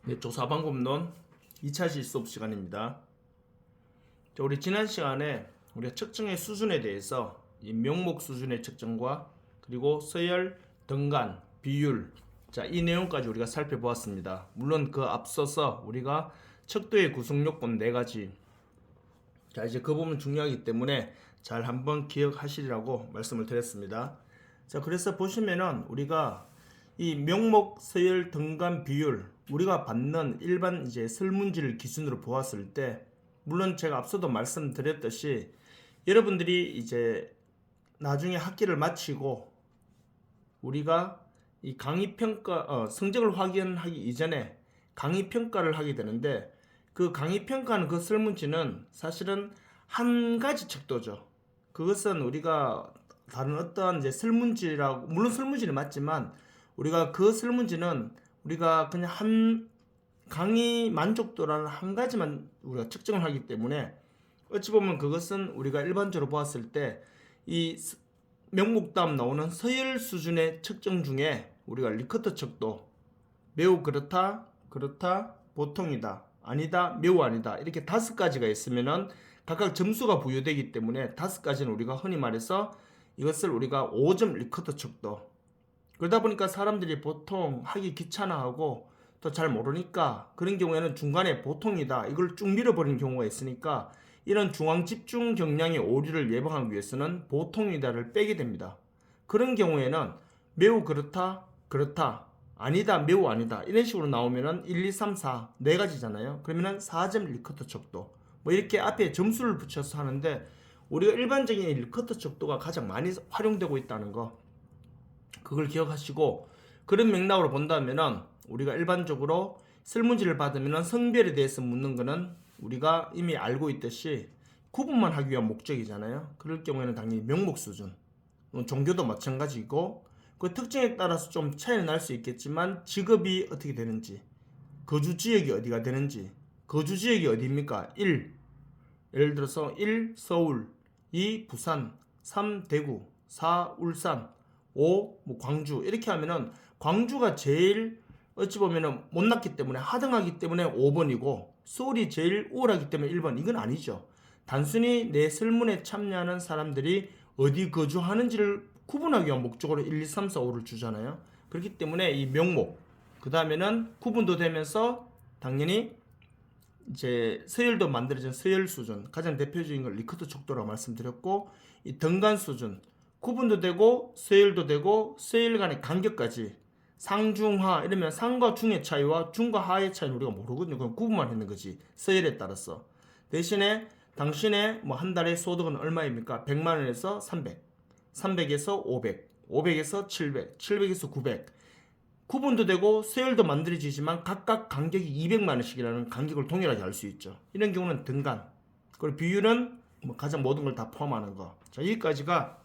네, 조사방법론 2차 실습 시간입니다. 자, 우리 지난 시간에 우리가 측정의 수준에 대해서 이 명목 수준의 측정과 그리고 서열, 등간, 비율, 자, 이 내용까지 우리가 살펴보았습니다. 물론 그 앞서서 우리가 척도의 구성 요건 4가지, 자, 이제 그 부분 중요하기 때문에 잘 한번 기억하시라고 말씀을 드렸습니다. 자, 그래서 보시면은 우리가 이 명목, 서열, 등간, 비율, 우리가 받는 일반 이제 설문지를 기준으로 보았을 때, 물론 제가 앞서도 말씀드렸듯이 여러분들이 이제 나중에 학기를 마치고 우리가 이 강의 평가 성적을 확인하기 이전에 강의 평가를 하게 되는데, 그 강의 평가는 그 설문지는 사실은 한 가지 척도죠. 그것은 우리가 다른 어떠한 이제 설문지라고, 물론 설문지는 맞지만 우리가 그 설문지는 우리가 그냥 한 강의 만족도라는 한 가지만 우리가 측정을 하기 때문에, 어찌 보면 그것은 우리가 일반적으로 보았을 때 이 명목 다음 나오는 서열 수준의 측정 중에 우리가 리커트 척도, 매우 그렇다, 그렇다, 보통이다, 아니다, 매우 아니다, 이렇게 5가지가 있으면은 각각 점수가 부여되기 때문에 5가지는 우리가 흔히 말해서 이것을 우리가 5점 리커트 척도. 그러다 보니까 사람들이 보통 하기 귀찮아하고 또 잘 모르니까 그런 경우에는 중간에 보통이다 이걸 쭉 밀어버리는 경우가 있으니까, 이런 중앙 집중 경량의 오류를 예방하기 위해서는 보통이다를 빼게 됩니다. 그런 경우에는 매우 그렇다, 그렇다, 아니다, 매우 아니다 이런 식으로 나오면은 1, 2, 3, 4 4가지잖아요. 그러면은 4점 리커트 척도, 뭐 이렇게 앞에 점수를 붙여서 하는데, 우리가 일반적인 리커트 척도가 가장 많이 활용되고 있다는 거, 그걸 기억하시고, 그런 맥락으로 본다면은 우리가 일반적으로 설문지를 받으면은 성별에 대해서 묻는 거는 우리가 이미 알고 있듯이 구분만 하기 위한 목적이잖아요. 그럴 경우에는 당연히 명목 수준, 종교도 마찬가지고, 그 특징에 따라서 좀 차이는 날 수 있겠지만 직업이 어떻게 되는지, 거주 지역이 어디가 되는지, 거주 지역이 어디입니까? 1. 예를 들어서 1. 서울, 2. 부산, 3. 대구, 4. 울산, 5. 뭐 광주, 이렇게 하면은 광주가 제일 어찌 보면은 못났기 때문에 하등하기 때문에 5번이고 서울이 제일 우월하기 때문에 1번, 이건 아니죠. 단순히 내 설문에 참여하는 사람들이 어디 거주하는지를 구분하기 위한 목적으로 1, 2, 3, 4, 5를 주잖아요. 그렇기 때문에 이 명목, 그 다음에는 구분도 되면서 당연히 이제 서열도 만들어진 서열 수준, 가장 대표적인 걸 리커트 척도라고 말씀드렸고, 이 등간 수준, 구분도 되고 서열도 되고 서열 간의 간격까지, 상중하 이러면 상과 중의 차이와 중과 하의 차이는 우리가 모르거든요. 그럼 구분만 했는 거지, 서열에 따라서. 대신에 당신의 뭐 한 달의 소득은 얼마입니까? 100만 원에서 300, 300에서 500, 500에서 700, 700에서 900. 구분도 되고 서열도 만들어지지만 각각 간격이 200만 원씩이라는 간격을 동일하게 알 수 있죠. 이런 경우는 등간. 그리고 비율은 뭐 가장 모든 걸 다 포함하는 거. 자, 여기까지가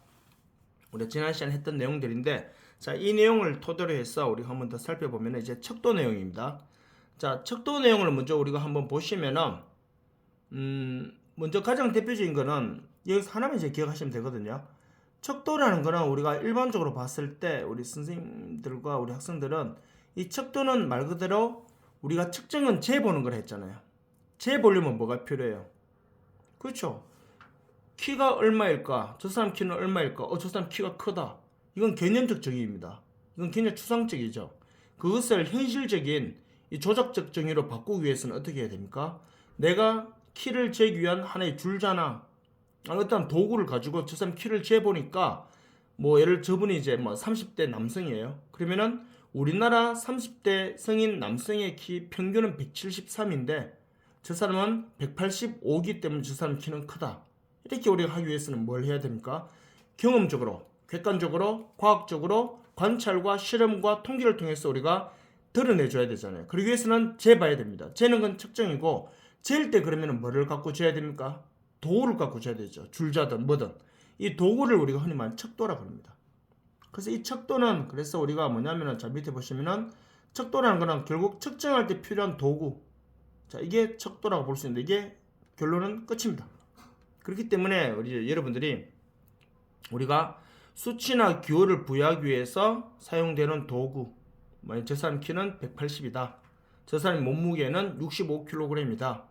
우리가 지난 시간에 했던 내용들인데, 자, 이 내용을 토대로 해서 우리가 한번 더 살펴보면 이제 척도 내용입니다. 자, 척도 내용을 먼저 우리가 한번 보시면은, 먼저 가장 대표적인 거는 여기서 하나만 이제 기억하시면 되거든요. 척도라는 거는 우리가 일반적으로 봤을 때 우리 선생님들과 우리 학생들은 이 척도는 말 그대로 우리가 측정은 재보는 걸 했잖아요. 재보려면 뭐가 필요해요? 그렇죠. 키가 얼마일까? 저 사람 키는 얼마일까? 저 사람 키가 크다. 이건 개념적 정의입니다. 이건 굉장히 추상적이죠. 그것을 현실적인 이 조작적 정의로 바꾸기 위해서는 어떻게 해야 됩니까? 내가 키를 재기 위한 하나의 줄자나 어떤 도구를 가지고 저 사람 키를 재보니까, 뭐 예를 저분이 이제 뭐 30대 남성이에요. 그러면은 우리나라 30대 성인 남성의 키 평균은 173인데 저 사람은 185기 때문에 저 사람 키는 크다. 이렇게 우리가 하기 위해서는 뭘 해야 됩니까? 경험적으로, 객관적으로, 과학적으로 관찰과 실험과 통계를 통해서 우리가 드러내줘야 되잖아요. 그러기 위해서는 재봐야 됩니다. 재는 건 측정이고, 잴 때 그러면 뭐를 갖고 재야 됩니까? 도구를 갖고 재야 되죠. 줄자든 뭐든. 이 도구를 우리가 흔히 말하는 척도라고 합니다. 그래서 이 척도는, 그래서 우리가 뭐냐면은, 자, 밑에 보시면은 척도라는 거는 결국 측정할 때 필요한 도구. 자, 이게 척도라고 볼 수 있는데, 이게 결론은 끝입니다. 그렇기 때문에 우리 여러분들이 우리가 수치나 기호를 부여하기 위해서 사용되는 도구, 저 사람 키는 180이다. 저 사람의 몸무게는 65kg이다.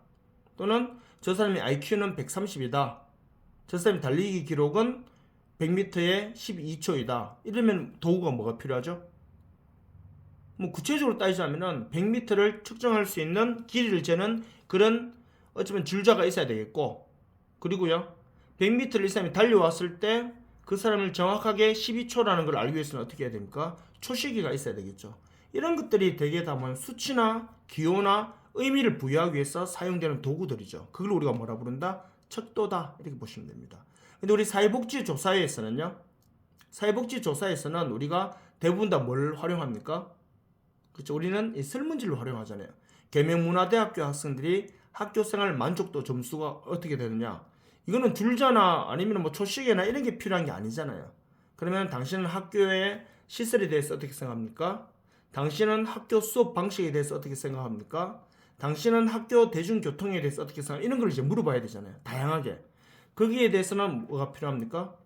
또는 저 사람의 IQ는 130이다. 저 사람의 달리기 기록은 100m에 12초이다. 이러면 도구가 뭐가 필요하죠? 뭐 구체적으로 따지자면은 100m를 측정할 수 있는 길이를 재는 그런 어쩌면 줄자가 있어야 되겠고, 그리고요 100m를 이 사람이 달려왔을 때 그 사람을 정확하게 12초라는 걸 알기 위해서는 어떻게 해야 됩니까? 초시기가 있어야 되겠죠. 이런 것들이 대개 다 뭐냐면 수치나 기호나 의미를 부여하기 위해서 사용되는 도구들이죠. 그걸 우리가 뭐라 부른다? 척도다, 이렇게 보시면 됩니다. 근데 우리 사회복지조사에서는 우리가 대부분 다 뭘 활용합니까? 그렇죠. 우리는 이 설문지를 활용하잖아요. 계명문화대학교 학생들이 학교생활 만족도 점수가 어떻게 되느냐? 이거는 줄자나 아니면 뭐 초시계나 이런 게 필요한 게 아니잖아요. 그러면 당신은 학교의 시설에 대해서 어떻게 생각합니까? 당신은 학교 수업 방식에 대해서 어떻게 생각합니까? 당신은 학교 대중교통에 대해서 어떻게 생각합니까? 이런 걸 이제 물어봐야 되잖아요. 다양하게. 거기에 대해서는 뭐가 필요합니까?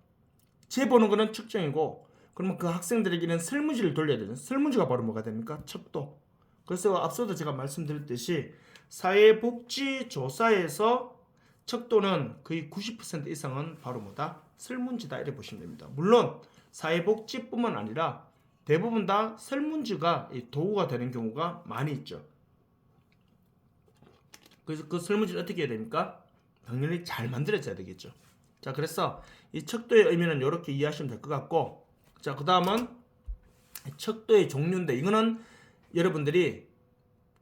재보는 거는 측정이고, 그러면 그 학생들에게는 설문지를 돌려야 되죠. 설문지가 바로 뭐가 됩니까? 척도. 그래서 앞서도 제가 말씀드렸듯이 사회복지조사에서 척도는 거의 90% 이상은 바로 뭐다? 설문지다, 이렇게 보시면 됩니다. 물론 사회복지뿐만 아니라 대부분 다 설문지가 도구가 되는 경우가 많이 있죠. 그래서 그 설문지를 어떻게 해야 됩니까? 당연히 잘 만들어져야 되겠죠. 자, 그래서 이 척도의 의미는 이렇게 이해하시면 될 것 같고, 자, 그 다음은 척도의 종류인데, 이거는 여러분들이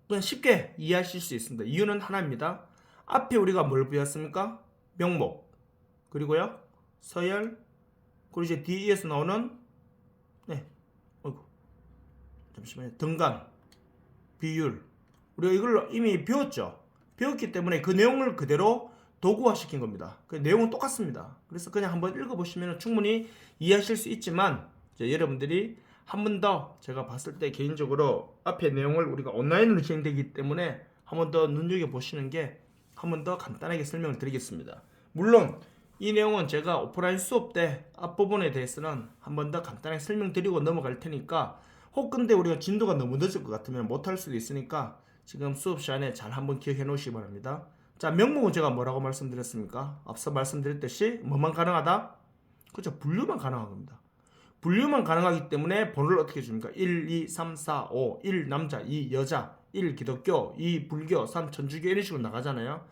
그냥 쉽게 이해하실 수 있습니다. 이유는 하나입니다. 앞에 우리가 뭘 배웠습니까? 명목, 그리고요 서열, 그리고 이제 뒤에서 나오는 잠시만요, 등간, 비율. 우리가 이걸 이미 배웠죠. 배웠기 때문에 그 내용을 그대로 도구화시킨 겁니다. 그 내용은 똑같습니다. 그래서 그냥 한번 읽어보시면 충분히 이해하실 수 있지만, 이제 여러분들이 한 번 더 제가 봤을 때 개인적으로 앞에 내용을 우리가 온라인으로 진행되기 때문에 한 번 더 눈여겨보시는 게 한 번 더 간단하게 설명을 드리겠습니다. 물론 이 내용은 제가 오프라인 수업 때 앞부분에 대해서는 한 번 더 간단하게 설명드리고 넘어갈 테니까, 혹 근데 우리가 진도가 너무 늦을 것 같으면 못할 수도 있으니까 지금 수업 시간에 잘 한번 기억해 놓으시기 바랍니다. 자, 명목은 제가 뭐라고 말씀드렸습니까? 앞서 말씀드렸듯이 뭐만 가능하다? 그렇죠. 분류만 가능한 겁니다. 분류만 가능하기 때문에 번호를 어떻게 줍니까? 1, 2, 3, 4, 5, 1 남자, 2 여자, 1 기독교, 2 불교, 3 천주교, 이런 식으로 나가잖아요.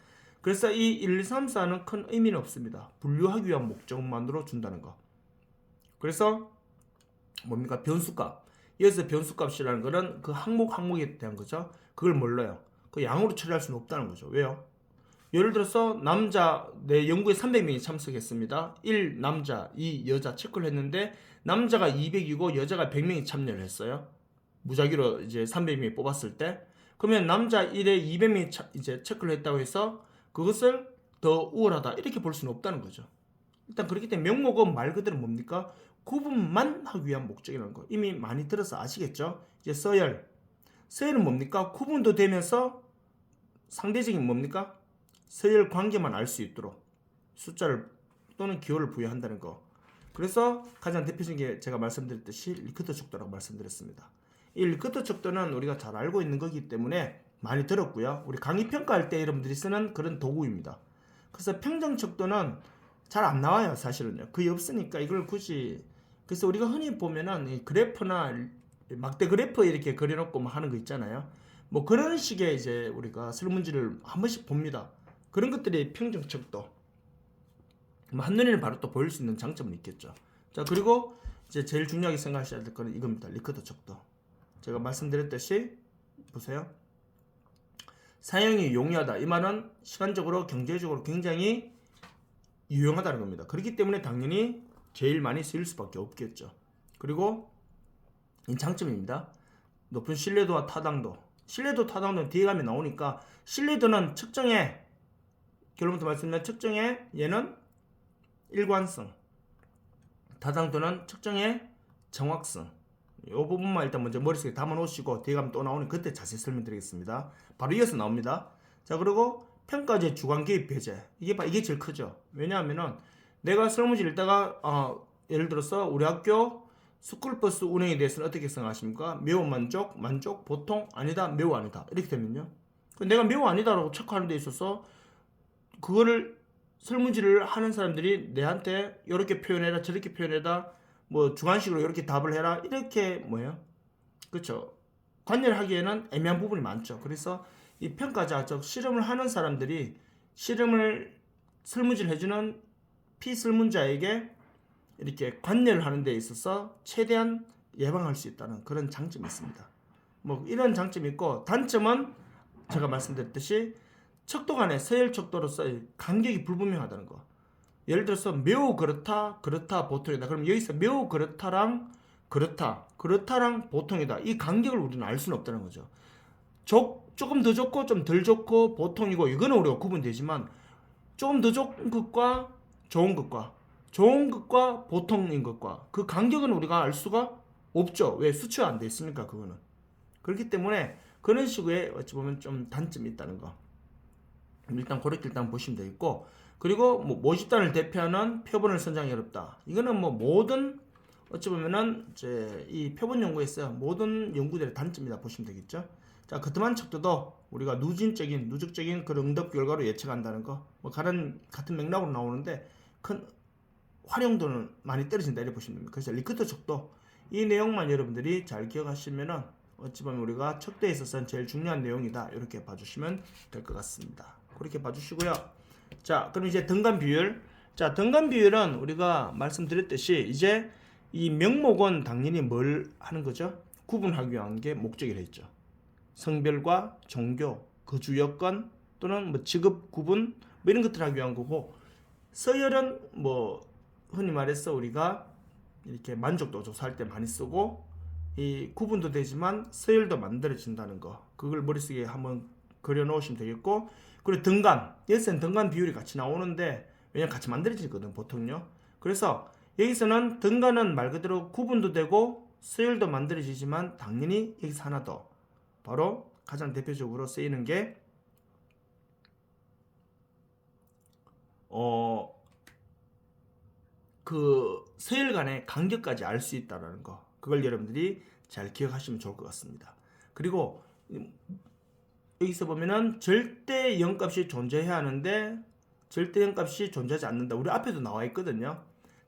그래서 이 1, 2, 3, 4는 큰 의미는 없습니다. 분류하기 위한 목적만으로 준다는 거. 그래서 뭡니까? 변수값. 여기서 변수값이라는 거는 그 항목에 대한 거죠. 그걸 몰라요. 그 양으로 처리할 수는 없다는 거죠. 왜요? 예를 들어서 남자, 내 연구에 300명이 참석했습니다. 1 남자, 2 여자 체크를 했는데 남자가 200이고 여자가 100명이 참여를 했어요. 무작위로 이제 300명이 뽑았을 때, 그러면 남자 1에 200명이 이제 체크를 했다고 해서 그것을 더 우월하다, 이렇게 볼 수는 없다는 거죠. 일단 그렇기 때문에 명목은 말 그대로 뭡니까? 구분만 하기 위한 목적이라는 거 이미 많이 들어서 아시겠죠? 이제 서열은 뭡니까? 구분도 되면서 상대적인 뭡니까? 서열 관계만 알 수 있도록 숫자를 또는 기호를 부여한다는 거. 그래서 가장 대표적인 게 제가 말씀드렸듯이 리커트 척도라고 말씀드렸습니다. 이 리커트 척도는 우리가 잘 알고 있는 거기 때문에 많이 들었고요. 우리 강의 평가할 때 여러분들이 쓰는 그런 도구입니다. 그래서 평정 척도는 잘 안 나와요, 사실은요. 거의 없으니까 이걸 굳이. 그래서 우리가 흔히 보면은 이 그래프나 막대 그래프 이렇게 그려놓고 뭐 하는 거 있잖아요. 뭐 그런 식의 이제 우리가 설문지를 한 번씩 봅니다. 그런 것들이 평정 척도. 한눈에는 바로 또 보일 수 있는 장점은 있겠죠. 자, 그리고 이제 제일 중요하게 생각하셔야 될 거는 이겁니다. 리커트 척도. 제가 말씀드렸듯이 보세요. 사용이 용이하다. 이 말은 시간적으로 경제적으로 굉장히 유용하다는 겁니다. 그렇기 때문에 당연히 제일 많이 쓰일 수밖에 없겠죠. 그리고 이 장점입니다. 높은 신뢰도와 타당도. 신뢰도, 타당도는 뒤에 가면 나오니까, 신뢰도는 측정에, 결론부터 말씀드리면 측정에 얘는 일관성, 타당도는 측정의 정확성. 이 부분만 일단 먼저 머릿속에 담아 놓으시고 뒤에 가면 또 나오는 그때 자세히 설명드리겠습니다. 바로 이어서 나옵니다. 자, 그리고 평가제 주관 개입 배제. 이게 제일 크죠. 왜냐하면은 내가 설문지를 읽다가 예를 들어서 우리 학교 스쿨버스 운행에 대해서는 어떻게 생각하십니까? 매우 만족, 만족, 보통, 아니다, 매우 아니다. 이렇게 되면요. 내가 매우 아니다라고 체크하는 데 있어서 그거를 설문지를 하는 사람들이 내한테 이렇게 표현해라, 저렇게 표현해라, 뭐 주관식으로 이렇게 답을 해라, 이렇게 뭐예요? 그렇죠. 관여를 하기에는 애매한 부분이 많죠. 그래서 이 평가자, 즉 실험을 하는 사람들이 실험을 설문지를 해주는 피설문자에게 이렇게 관여를 하는 데 있어서 최대한 예방할 수 있다는 그런 장점이 있습니다. 뭐 이런 장점이 있고, 단점은 제가 말씀드렸듯이 척도 간의 서열 척도로서 간격이 불분명하다는 거. 예를 들어서 매우 그렇다, 그렇다, 보통이다. 그럼 여기서 매우 그렇다랑 그렇다, 그렇다랑 보통이다. 이 간격을 우리는 알 수는 없다는 거죠. 조금 더 좋고 좀 덜 좋고 보통이고, 이거는 우리가 구분되지만 조금 더 좋은 것과 좋은 것과 좋은 것과 보통인 것과 그 간격은 우리가 알 수가 없죠. 왜? 수치가 안 돼 있으니까 그거는. 그렇기 때문에 그런 식의 어찌 보면 좀 단점이 있다는 거. 일단 그렇게 일단 보시면 되겠고, 그리고 뭐 모집단을 대표하는 표본을 선정이 어렵다. 이거는 뭐 모든 어찌 보면은 이제 이 표본 연구에서 모든 연구들의 단점이다 보시면 되겠죠. 자, 그동안 척도도 우리가 누적적인 그런 응답 결과로 예측한다는 거, 뭐 같은 맥락으로 나오는데 큰 활용도는 많이 떨어진다 이렇게 보시면 됩니다. 그래서 리크터 척도, 이 내용만 여러분들이 잘 기억하시면은 어찌 보면 우리가 척도에 있어서는 제일 중요한 내용이다 이렇게 봐주시면 될 것 같습니다. 그렇게 봐주시고요. 자, 그럼 이제 등간 비율. 자, 등간 비율은 우리가 말씀드렸듯이 이제 이 명목은 당연히 뭘 하는 거죠? 구분하기 위한 게 목적이라 했죠. 성별과 종교, 거주 여건 또는 뭐 직업 구분 뭐 이런 것들 하기 위한 거고, 서열은 뭐 흔히 말해서 우리가 이렇게 만족도 조사할 때 많이 쓰고, 이 구분도 되지만 서열도 만들어진다는 거, 그걸 머릿속에 한번 그려 놓으시면 되겠고, 그리고 등간, 여기서는 등간 비율이 같이 나오는데 왜냐면 같이 만들어지거든 보통요. 그래서 여기서는 등간은 말 그대로 구분도 되고 서열도 만들어지지만 당연히 여기서 하나 더, 바로 가장 대표적으로 쓰이는 게 그 서열 간의 간격까지 알 수 있다는 거, 그걸 여러분들이 잘 기억하시면 좋을 것 같습니다. 그리고 여기서 보면은 절대 0값이 존재해야 하는데 절대 0값이 존재하지 않는다. 우리 앞에도 나와 있거든요.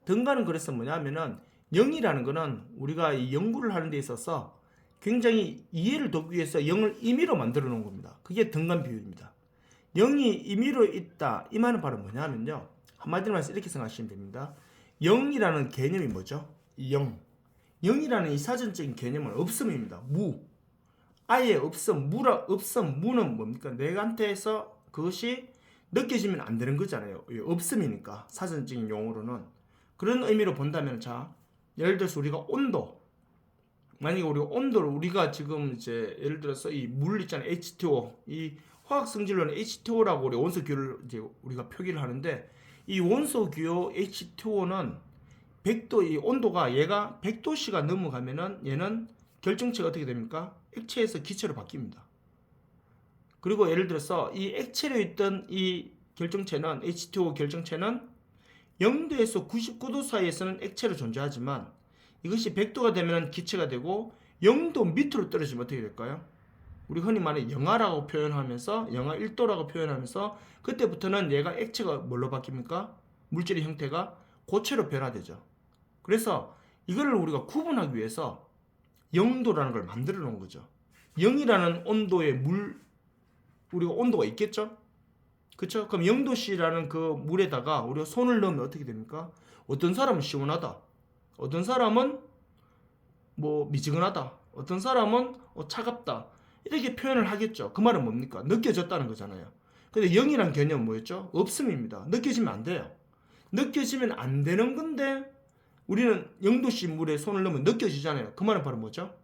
등간은 그래서 뭐냐면은 0이라는 거는 우리가 이 연구를 하는 데 있어서 굉장히 이해를 돕기 위해서 0을 임의로 만들어 놓은 겁니다. 그게 등간 비율입니다. 0이 임의로 있다. 이 말은 바로 뭐냐면요. 한마디로 말해서 이렇게 생각하시면 됩니다. 0이라는 개념이 뭐죠? 0. 0이라는 이 사전적인 개념은 없음입니다. 무. 아예 없음. 무는 뭡니까? 내한테서 그것이 느껴지면 안 되는 거잖아요. 없음이니까. 사전적인 용어로는. 그런 의미로 본다면, 자, 예를 들어서 우리가 온도. 만약에 우리가 온도를 우리가 지금 이제 예를 들어서 이 물 있잖아요. H2O. 이 화학 성질로는 H2O라고 우리 원소 기호를 이제 우리가 표기를 하는데, 이 원소 기호 H2O는 100도, 이 온도가 얘가 100도씨가 넘어가면은 얘는 결정체가 어떻게 됩니까? 액체에서 기체로 바뀝니다. 그리고 예를 들어서 이 액체로 있던 이 결정체는, H2O 결정체는 0도에서 99도 사이에서는 액체로 존재하지만 이것이 100도가 되면 기체가 되고 0도 밑으로 떨어지면 어떻게 될까요? 우리 흔히 말해 영하라고 표현하면서, 영하 1도라고 표현하면서 그때부터는 얘가 액체가 뭘로 바뀝니까? 물질의 형태가 고체로 변화되죠. 그래서 이거를 우리가 구분하기 위해서 0도라는 걸 만들어 놓은 거죠. 0이라는 온도의 우리가 온도가 있겠죠? 그쵸? 그럼 0도씨라는 그 물에다가 우리가 손을 넣으면 어떻게 됩니까? 어떤 사람은 시원하다. 어떤 사람은 뭐 미지근하다. 어떤 사람은 차갑다. 이렇게 표현을 하겠죠. 그 말은 뭡니까? 느껴졌다는 거잖아요. 근데 0이란 개념은 뭐였죠? 없음입니다. 느껴지면 안 돼요. 느껴지면 안 되는 건데 우리는 0도씨 물에 손을 넣으면 느껴지잖아요. 그 말은 바로 뭐죠?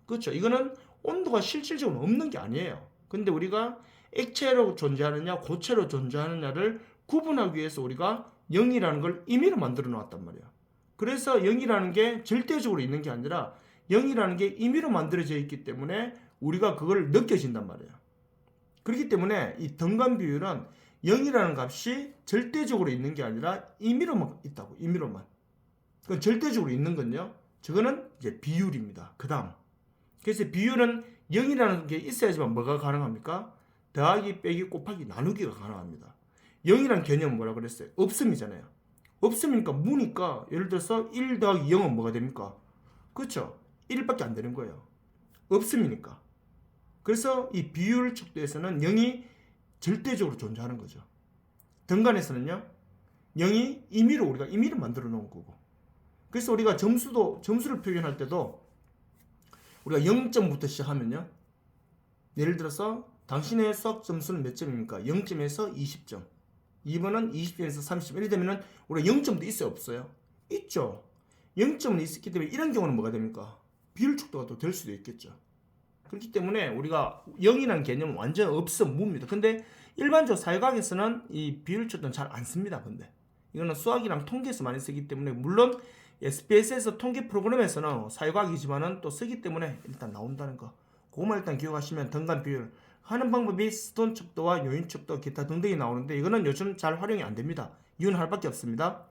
그렇죠. 이거는 온도가 실질적으로 없는 게 아니에요. 근데 우리가 액체로 존재하느냐 고체로 존재하느냐를 구분하기 위해서 우리가 0이라는 걸 임의로 만들어 놨단 말이에요. 그래서 0이라는 게 절대적으로 있는 게 아니라 0이라는 게 임의로 만들어져 있기 때문에 우리가 그걸 느껴진단 말이에요. 그렇기 때문에 이 등간 비율은 0이라는 값이 절대적으로 있는 게 아니라 임의로만 있다고. 임의로만. 그 절대적으로 있는 건요, 저거는 이제 비율입니다. 그 다음. 그래서 비율은 0이라는 게 있어야지만 뭐가 가능합니까? 더하기, 빼기, 곱하기, 나누기가 가능합니다. 0이라는 개념은 뭐라 그랬어요? 없음이잖아요. 없음이니까 무니까 예를 들어서 1 더하기 0은 뭐가 됩니까? 그렇죠? 1밖에 안 되는 거예요. 없음이니까. 그래서 이 비율 척도에서는 0이 절대적으로 존재하는 거죠. 등간에서는요, 0이 임의로 우리가 임의로 만들어 놓은 거고. 그래서 우리가 점수를 표현할 때도 우리가 0점부터 시작하면요, 예를 들어서 당신의 수학 점수는 몇 점입니까? 0점에서 20점. 2번은 20점에서 30점. 이렇게 되면은 우리가 0점도 있어요, 없어요? 있죠. 0점은 있었기 때문에 이런 경우는 뭐가 됩니까? 비율 척도가 또 될 수도 있겠죠. 그렇기 때문에 우리가 0이라는 개념은 완전 없어 무입니다. 근데 일반적으로 사회과학에서는 이 비율 척도는 잘 안 씁니다. 근데 이거는 수학이랑 통계에서 많이 쓰기 때문에, 물론 SPSS 통계 프로그램에서는 사회과학이지만은 또 쓰기 때문에 일단 나온다는 거, 그것만 일단 기억하시면 등간 비율 하는 방법이 스톤 척도와 요인 척도, 기타 등등이 나오는데, 이거는 요즘 잘 활용이 안 됩니다. 이유는 할 밖에 없습니다.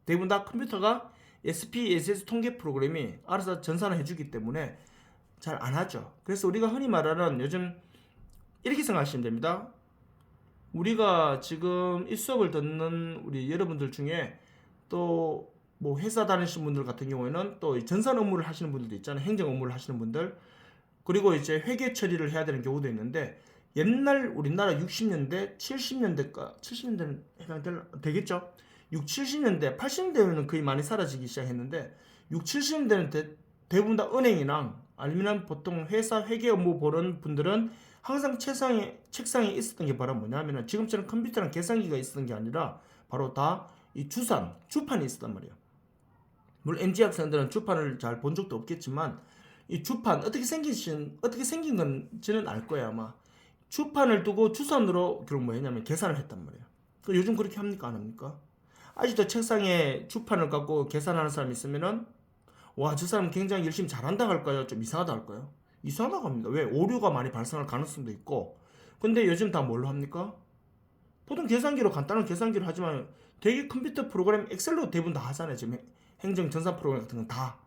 대부분 다 컴퓨터가 SPSS 통계 프로그램이 알아서 전산을 해주기 때문에 잘 안 하죠. 그래서 우리가 흔히 말하는, 요즘 이렇게 생각하시면 됩니다. 우리가 지금 이 수업을 듣는 우리 여러분들 중에 또 뭐 회사 다니시는 분들 같은 경우에는 또 전산 업무를 하시는 분들도 있잖아요. 행정 업무를 하시는 분들, 그리고 이제 회계 처리를 해야 되는 경우도 있는데, 옛날 우리나라 60년대, 70년대는 되겠죠? 6, 70년대, 80년대에는 거의 많이 사라지기 시작했는데, 6, 70년대는 대부분 다 은행이랑 아니면 보통 회사 회계 업무 보는 분들은 항상 책상에 있었던 게 바로 뭐냐면은, 지금처럼 컴퓨터랑 계산기가 있었던 게 아니라 바로 다 이 주판이 있었단 말이에요. 물론 MZ 학생들은 주판을 잘 본 적도 없겠지만, 이 주판 어떻게 생긴 건지는 알 거예요. 아마 주판을 두고 주선으로 결국 뭐 했냐면 계산을 했단 말이에요. 요즘 그렇게 합니까, 안 합니까? 아직도 책상에 주판을 갖고 계산하는 사람이 있으면은, 와, 저 사람 굉장히 열심히 잘한다 할까요? 좀 이상하다 할까요? 이상하다고 합니다. 왜? 오류가 많이 발생할 가능성도 있고. 근데 요즘 다 뭘로 합니까? 보통 계산기로, 간단한 계산기로 하지만 되게 컴퓨터 프로그램, 엑셀로 대부분 다 하잖아요. 지금 행정 전산 프로그램 같은 건 다.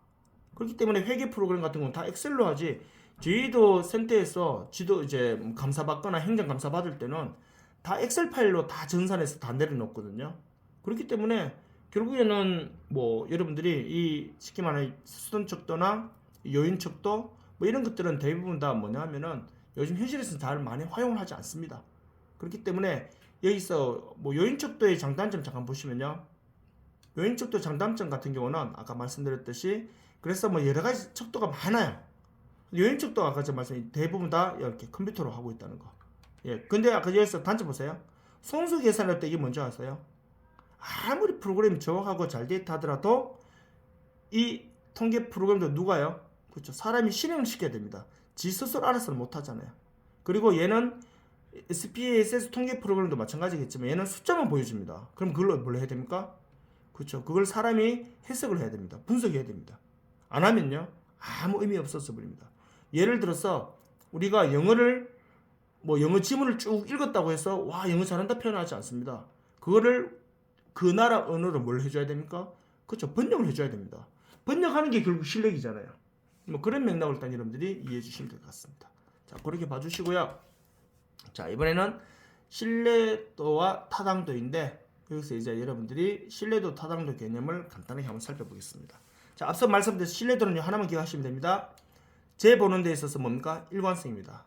그렇기 때문에 회계 프로그램 같은 건 다 엑셀로 하지. 저희도 센터에서 지도 이제 감사 받거나 행정 감사 받을 때는 다 엑셀 파일로 다 전산해서 다 내려놓거든요. 그렇기 때문에 결국에는 뭐 여러분들이 이 쉽게 말하는 수돈 척도나 요인 척도 뭐 이런 것들은 대부분 다 뭐냐 하면은 요즘 현실에서 잘 많이 활용을 하지 않습니다. 그렇기 때문에 여기서 뭐 요인 척도의 장단점 잠깐 보시면요, 요인 척도 장단점 같은 경우는 아까 말씀드렸듯이, 그래서 뭐 여러 가지 척도가 많아요. 요인 척도 아까 제가 말씀드린 대부분 다 이렇게 컴퓨터로 하고 있다는 거. 예. 근데 아까 여기서 단점 보세요. 손수 계산할 때 이게 뭔지 아세요? 아무리 프로그램이 정확하고 잘 데이터 하더라도 이 통계 프로그램도 누가요? 그렇죠. 사람이 실행을 시켜야 됩니다. 지 스스로 알아서는 못 하잖아요. 그리고 얘는 SPSS 통계 프로그램도 마찬가지겠지만 얘는 숫자만 보여줍니다. 그럼 그걸 뭘 해야 됩니까? 그렇죠. 그걸 사람이 해석을 해야 됩니다. 분석해야 됩니다. 안 하면요, 아무 의미 없어서 버립니다. 예를 들어서 우리가 영어를 뭐 영어 지문을 쭉 읽었다고 해서 와, 영어 잘한다 표현하지 않습니다. 그거를 그 나라 언어로 뭘 해줘야 됩니까? 그렇죠. 번역을 해줘야 됩니다. 번역하는 게 결국 실력이잖아요. 뭐 그런 맥락을 일단 여러분들이 이해해 주시면 될 것 같습니다. 자, 그렇게 봐주시고요. 자, 이번에는 신뢰도와 타당도인데, 여기서 이제 여러분들이 신뢰도 타당도 개념을 간단하게 한번 살펴보겠습니다. 자, 앞서 말씀드린 신뢰도는 하나만 기억하시면 됩니다. 재보는 데 있어서 뭡니까? 일관성입니다.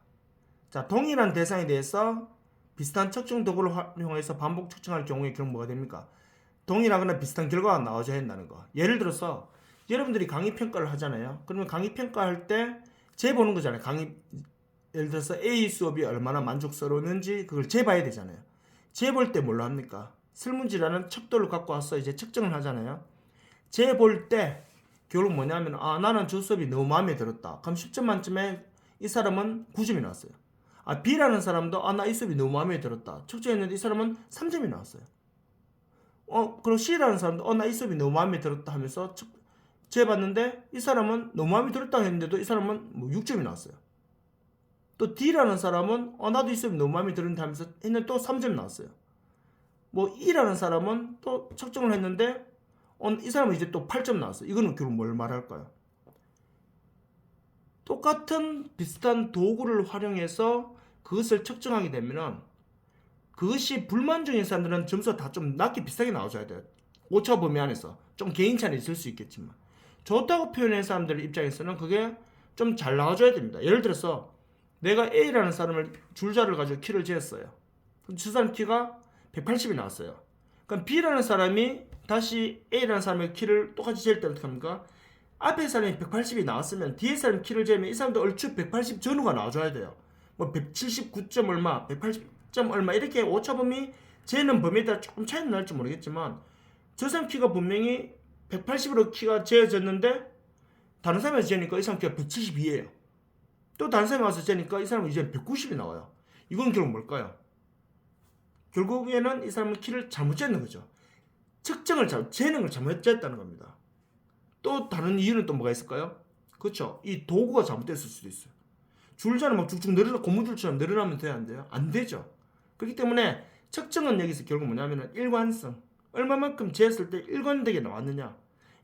자, 동일한 대상에 대해서 비슷한 측정 도구를 활용해서 반복 측정할 경우에 그럼 뭐가 됩니까? 동일하거나 비슷한 결과가 나와줘야 한다는 거. 예를 들어서 여러분들이 강의 평가를 하잖아요. 그러면 강의 평가할 때 재보는 거잖아요. 예를 들어서 A 수업이 얼마나 만족스러웠는지 그걸 재봐야 되잖아요. 재볼 때 뭘로 합니까? 설문지라는 척도를 갖고 와서 이제 측정을 하잖아요. 재볼 때 결국 뭐냐면, 아, 나는 저 수업이 너무 마음에 들었다. 그럼 10점 만점에 이 사람은 9점이 나왔어요. 아, B라는 사람도 아, 나 이 수업이 너무 마음에 들었다. 측정했는데 이 사람은 3점이 나왔어요. 그리고 C라는 사람도 나 이 수업이 너무 마음에 들었다 하면서 재봤는데 이 사람은 너무 마음에 들었다 했는데도 이 사람은 뭐 6점이 나왔어요. 또 D라는 사람은 나도 이 수업이 너무 마음에 들었는데 하면서 했는데 또 3점 나왔어요. 뭐 E라는 사람은 또 측정을 했는데 이 사람은 이제 또 8점 나왔어. 이거는 결국 뭘 말할까요? 똑같은 비슷한 도구를 활용해서 그것을 측정하게 되면은 그것이 불만족인 사람들은 점수가 다 좀 낮게 비슷하게 나와줘야 돼요. 오차 범위 안에서 좀 개인차는 있을 수 있겠지만 좋다고 표현한 사람들 입장에서는 그게 좀 잘 나와줘야 됩니다. 예를 들어서 내가 A라는 사람을 줄자를 가지고 키를 재었어요. 그 사람 키가 180이 나왔어요. 그럼 B라는 사람이 다시 A라는 사람의 키를 똑같이 잴 때 어떻게 합니까? 앞에 사람이 180이 나왔으면 뒤에 사람 키를 재면 이 사람도 얼추 180 전후가 나와줘야 돼요. 뭐 179점 얼마, 180점 얼마 이렇게 오차범위 재는 범위에 따라 조금 차이는 날지 모르겠지만 저 사람 키가 분명히 180으로 키가 재어졌는데 다른 사람이 재니까 이 사람 키가 172예요. 또 다른 사람이 와서 재니까 이 사람은 이제 190이 나와요. 이건 결국 뭘까요? 결국에는 이 사람은 키를 잘못 쟀는 거죠. 측정을 재는 걸 잘못 쟀다는 겁니다. 또 다른 이유는 또 뭐가 있을까요? 그렇죠. 이 도구가 잘못됐을 수도 있어요. 줄자는 막 쭉쭉 늘어나 고무줄처럼 늘어나면 돼야 안 돼요? 안 되죠. 그렇기 때문에 측정은 여기서 결국 뭐냐면은 일관성. 얼마만큼 재었을 때 일관되게 나왔느냐.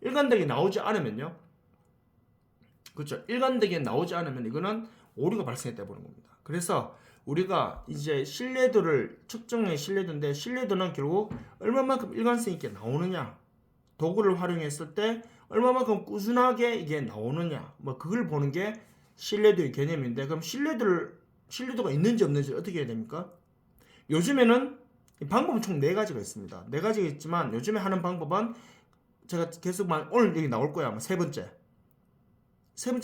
일관되게 나오지 않으면요. 그렇죠. 일관되게 나오지 않으면 이거는 오류가 발생했다 보는 겁니다. 그래서 우리가 이제 신뢰도를 측정의 신뢰도인데 신뢰도는 결국 얼마만큼 일관성 있게 나오느냐. 도구를 활용했을 때 얼마만큼 꾸준하게 이게 나오느냐. 뭐 그걸 보는 게 신뢰도의 개념인데 그럼 신뢰도가 있는지 없는지 어떻게 해야 됩니까? 요즘에는 방법은 총 4가지가 있습니다. 4가지가 있지만 요즘에 하는 방법은 제가 계속 오늘 여기 나올 거야. 아마 세 번째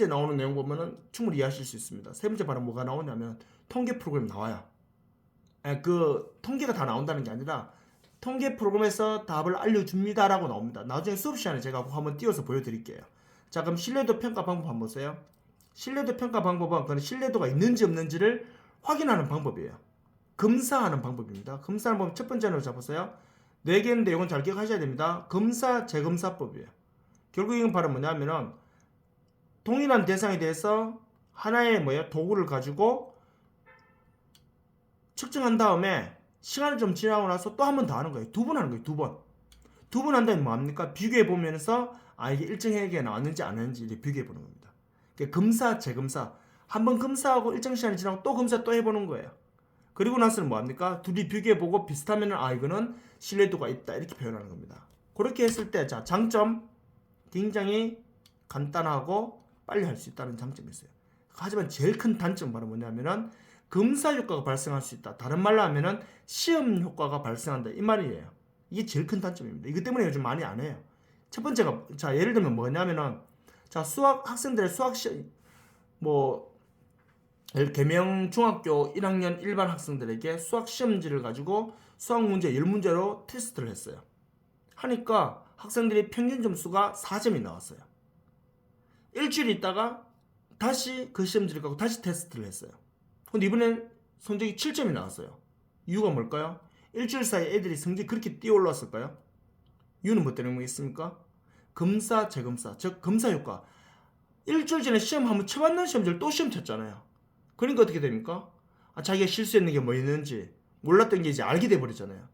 나오는 내용 보면은 충분히 이해하실 수 있습니다. 세 번째 바로 뭐가 나오냐면 통계 프로그램 나와요. 그 통계가 다 나온다는 게 아니라 통계 프로그램에서 답을 알려줍니다라고 나옵니다. 나중에 수업 시간에 제가 한번 띄워서 보여드릴게요. 자, 그럼 신뢰도 평가 방법 한번 보세요. 신뢰도 평가 방법은 그건 신뢰도가 있는지 없는지를 확인하는 방법이에요. 검사하는 방법입니다. 검사하는 방법 첫 번째로 잡으세요. 4개인데 이건 잘 기억하셔야 됩니다. 검사, 재검사법이에요. 결국 이건 바로 뭐냐면은 동일한 대상에 대해서 하나의 도구를 가지고 측정한 다음에 시간이 좀 지나고 나서 또 한 번 더 하는 거예요. 2번 하는 거예요. 2번. 2번 한 다음에 뭐합니까? 비교해 보면서 이게 일정하게 나왔는지 안 나왔는지 이제 비교해 보는 겁니다. 검사, 재검사. 한번 검사하고 일정 시간이 지나고 또 검사 또 해보는 거예요. 그리고 나서는 뭐합니까? 둘이 비교해보고 비슷하면 이거는 신뢰도가 있다 이렇게 표현하는 겁니다. 그렇게 했을 때 자 장점 굉장히 간단하고 빨리 할 수 있다는 장점이 있어요. 하지만 제일 큰 단점은 바로 뭐냐면은 검사 효과가 발생할 수 있다. 다른 말로 하면은 시험 효과가 발생한다 이 말이에요. 이게 제일 큰 단점입니다. 이것 때문에 요즘 많이 안 해요. 첫 번째가 자 예를 들면 뭐냐면은 자 수학 학생들의 수학 시험 계명 중학교 1학년 일반 학생들에게 수학 시험지를 가지고 수학 문제 10문제로 테스트를 했어요. 하니까 학생들이 평균 점수가 4점이 나왔어요. 일주일 있다가 다시 그 시험지를 갖고 다시 테스트를 했어요. 근데 이번엔 성적이 7점이 나왔어요. 이유가 뭘까요? 일주일 사이에 애들이 성적이 그렇게 뛰어 올랐을까요? 이유는 뭐 때문에 있습니까? 검사, 재검사, 즉 검사 효과. 일주일 전에 시험 한번 쳐봤는 시험지를 또 시험 쳤잖아요. 그러니까 어떻게 됩니까? 자기가 실수했는 게 뭐 있는지 몰랐던 게 이제 알게 돼버리잖아요.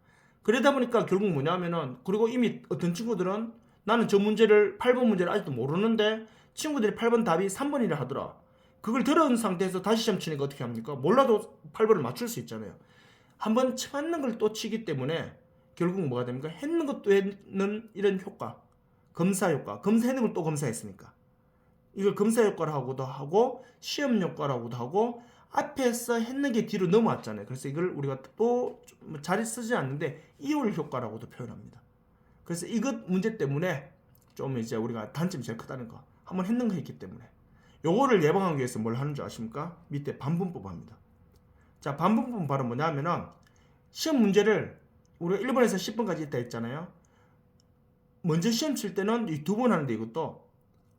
그러다 보니까 결국 뭐냐면은 그리고 이미 어떤 친구들은 나는 저 문제를 8번 문제를 아직도 모르는데 친구들이 8번 답이 3번이라 하더라. 그걸 들은 상태에서 다시 시험 치니까 어떻게 합니까? 몰라도 8번을 맞출 수 있잖아요. 한번 쳐봤는 걸 또 치기 때문에 결국 뭐가 됩니까? 했는 것도 했는 이런 효과. 검사 효과. 검사했는 걸 또 검사했으니까. 이걸 검사 효과라고도 하고 시험 효과라고도 하고 앞에서 했는 게 뒤로 넘어왔잖아요. 그래서 이걸 우리가 또 잘 쓰지 않는데 이율 효과라고도 표현합니다. 그래서 이것 문제 때문에 좀 이제 우리가 단점이 제일 크다는 거. 한번 했는 거 했기 때문에. 요거를 예방하기 위해서 뭘 하는 줄 아십니까? 밑에 반분법 합니다. 자, 반분법은 바로 뭐냐면은 시험 문제를 우리가 1번에서 10번까지 있다 했잖아요. 먼저 시험 칠 때는 이 2번 하는데 이것도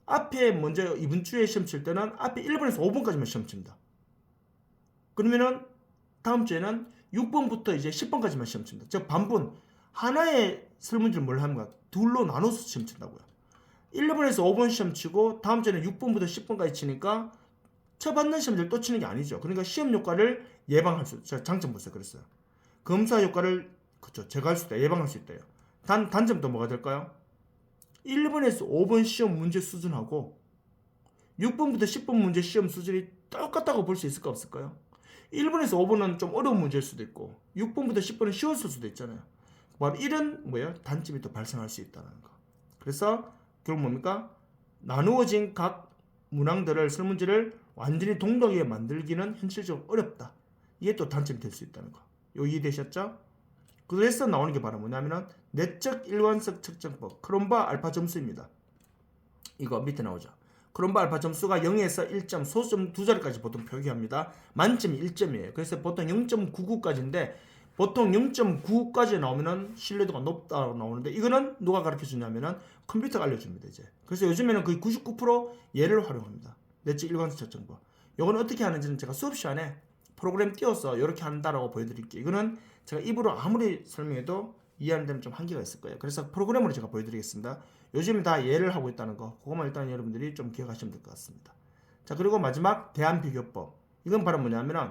앞에 먼저 이번 주에 시험 칠 때는 앞에 1번에서 5번까지만 시험 칩니다. 그러면은 다음 주에는 6번부터 이제 10번까지만 시험 칩니다. 즉 반분. 하나의 설문지를 뭘 합니까? 둘로 나눠서 시험 친다고요. 1번에서 5번 시험 치고 다음 주에는 6번부터 10번까지 치니까 쳐받는 시험지를 또 치는 게 아니죠. 그러니까 시험 효과를 예방할 수 있어요. 장점 보세요. 그랬어요. 검사 효과를 그렇죠. 제거할 수 있다. 예방할 수 있대요. 단점도 뭐가 될까요? 1번에서 5번 시험 문제 수준하고 6번부터 10번 문제 시험 수준이 똑같다고 볼 수 있을까 없을까요? 1번에서 5번은 좀 어려운 문제일 수도 있고 6번부터 10번은 쉬웠을 수도 있잖아요. 바로 이런 단점이 또 발생할 수 있다는 거. 그래서 결국 뭡니까? 나누어진 각 문항들을 설문지를 완전히 동등하게 만들기는 현실적으로 어렵다. 이게 또 단점이 될 수 있다는 거. 요 이해되셨죠? 그래서 나오는 게 바로 뭐냐면은 내적 일관성 측정법 크롬바 알파 점수입니다. 이거 밑에 나오죠. 크롬바 알파 점수가 0에서 1점, 소수점 2자리까지 보통 표기합니다. 만점이 1점이에요. 그래서 보통 0.99까지인데 보통 0.95까지 나오면은 신뢰도가 높다고 나오는데 이거는 누가 가르쳐 주냐면은 컴퓨터가 알려줍니다. 이제. 그래서 요즘에는 거의 99% 얘를 활용합니다. 내적 일관성 측정법. 이거는 어떻게 하는지는 제가 수업 시간에 프로그램 띄워서 이렇게 한다라고 보여드릴게요. 이거는 제가 입으로 아무리 설명해도 이해하는 데는 좀 한계가 있을 거예요. 그래서 프로그램으로 제가 보여드리겠습니다. 요즘 다 예를 하고 있다는 거, 그거만 일단 여러분들이 좀 기억하시면 될 것 같습니다. 자, 그리고 마지막 대안비교법. 이건 바로 뭐냐면은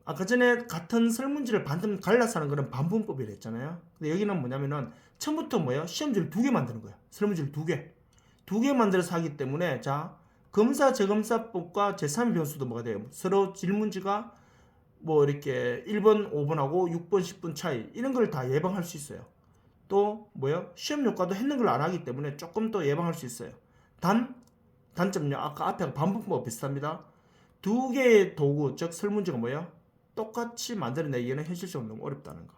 아까 전에 같은 설문지를 반쯤 갈라서 하는 거는 반분법이라 했잖아요. 근데 여기는 뭐냐면은 처음부터 시험지를 2개 만드는 거예요. 설문지를 2개. 2개 만들어서 하기 때문에 자, 검사 재검사법과 제3의 변수도 뭐가 돼요? 서로 질문지가 이렇게 1번, 5번하고 6번, 10번 차이 이런 걸 다 예방할 수 있어요. 또 시험 효과도 했는 걸 안 하기 때문에 조금 더 예방할 수 있어요. 단점요. 아까 앞에 반복법 비슷합니다. 2개의 도구, 즉 설문지가 똑같이 만들어내기에는 현실적으로 너무 어렵다는 거.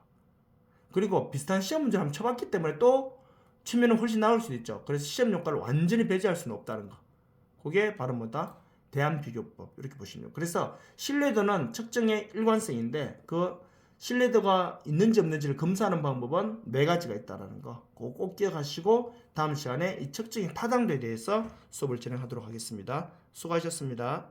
그리고 비슷한 시험 문제를 한번 쳐봤기 때문에 또 치면은 훨씬 나을 수도 있죠. 그래서 시험 효과를 완전히 배제할 수는 없다는 거. 그게 바로 대안비교법 이렇게 보시면 돼요. 그래서 신뢰도는 측정의 일관성인데 그 신뢰도가 있는지 없는지를 검사하는 방법은 4가지가 있다는 거. 그거 꼭 기억하시고 다음 시간에 이 측정의 타당도에 대해서 수업을 진행하도록 하겠습니다. 수고하셨습니다.